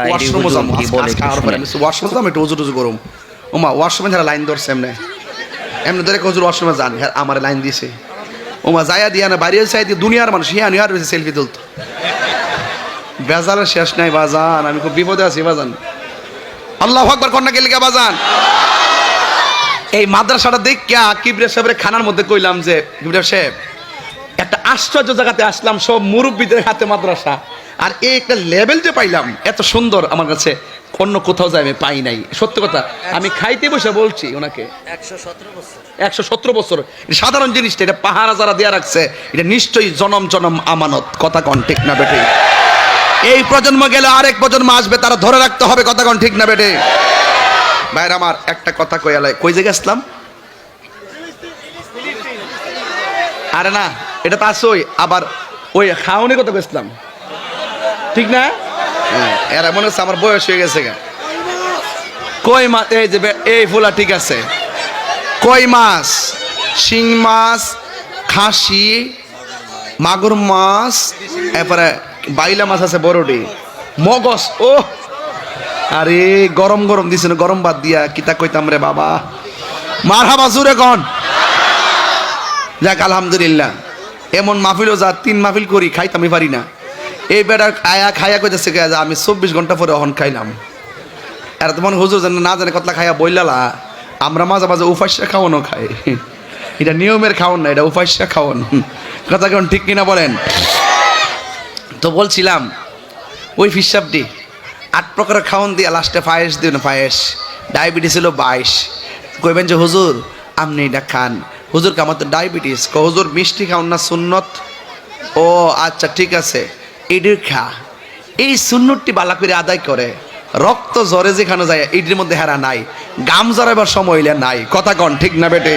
ওয়াশরুমে যাবো ওয়াশরুমে যাবো একটু উজু করুম ওমা ওয়াশরুমে যারা লাইন ধরছে এমনি এমনি ধরে হুজুর ওয়াশরুমে যান হ্যাঁ আমার লাইন দিয়েছে ওমা যাইয়া দিয়া না বাইরে চাই দিয়ে দুনিয়ার মানুষ হিয়া নিহার রয়েছে সেলফি তুলতো বেজালের শেষ নাই বাজান আমি খুব বিপদে আছি বাজান আল্লাহু আকবার কন্যা গেলে কে বাজান এই মাদ্রাসাটা দেখিয়া কিবরিয়া সাহেবের খানার মধ্যে কইলাম যে কিবরিয়া সাহেব একটা আশ্চর্য জায়গাতে আসলাম সব মুরব্বীদের হাতে মাদ্রাসা আর এই একটা লেভেল যে পাইলাম এত সুন্দর আমার কাছে অন্য কোথাও যাই আমি পাই নাই সত্যি কথা আমি খাইতে বসে বলছি ওনাকে 117 বছর সাধারণ জিনিসটা এটা পাহারা যারা দেয়া রাখছে এটা নিশ্চয়ই জনম জনম আমানত কথা কন ঠিক না বেটে এই প্রজন্ম গেলে আরেক প্রজন্ম আসবে তারা ধরে রাখতে হবে কথা কন ঠিক না বেটে ভাইরা আমার একটা কথা কইয়ালাই কই যে গেছলাম আরে না এটা তো আসই আবার ওই খাওয়ানি কথা গেছলাম ঠিক না এরা মনে হচ্ছে আমার বয়স হয়ে গেছে গা কই মাছ এই যে এই ফুলা ঠিক আছে কই মাছ শিং মাছ খাসি মাগুর মাছ এরপরে বাইলা মাছ আছে বড়ডি মগজ ও আরে গরম গরম দিছেন গরম ভাত দিয়া কিতা কইতাম রে বাবা মারহাবা জুরে কোন যাক আলহামদুলিল্লাহ এমন মাহফিলও যা 3 মাহফিল করি খাইতামই পারি না এই বেটা খায়া কইতেছে আমি 24 ঘন্টা পরে অহন খাইলাম আর তোমার হুজুর জানে না জানে কতলা খাইয়া বইলালা আমরা মাঝে মাঝে উপাস্যা খাওয়ানো খাই এটা নিয়মের খাওয়ান না এটা উপাস্যা খাওয়ান কথা কেমন ঠিক কিনা বলেন তো বলছিলাম ওই ফিসাবটি 8 প্রকারের খাওয়ান দিয়া লাস্টে পায়েস দিন পায়েস ডায়াবেটিস ছিল 22 কইবেন যে হুজুর আপনি এটা খান হুজুর আমার তো ডায়াবেটিস হুজুর মিষ্টি খাওন না সুন্নত ও আচ্ছা ঠিক আছে এটির খা এই সুন্নতটি বালা করে আদায় করে রক্ত জ্বরে যেখানে যায় এটির মধ্যে হেরা নাই গাম জ্বরাবার সময় হইলে নাই কথা কন ঠিক না বেটে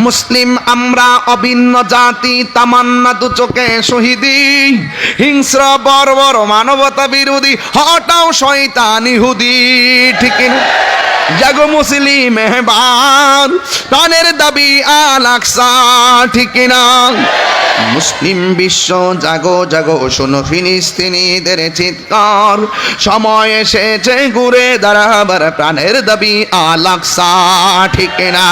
মুসলিম আমরা অভিন্ন জাতি তামান্না দু চোখে শহীদি হিংস্র বর্বর মানবতা বিরোধী হটাও শয়তান ইহুদি ঠিক না জাগো মুসলিম মেহমান প্রাণের দাবি আল আকসা ঠিক না মুসলিম বিশ্ব জাগো জাগো শোনো ফিলিস্তিনিদের চিৎকার সময় এসেছে ঘুরে দাঁড়াবার প্রাণের দাবি আল আকসা ঠিক না।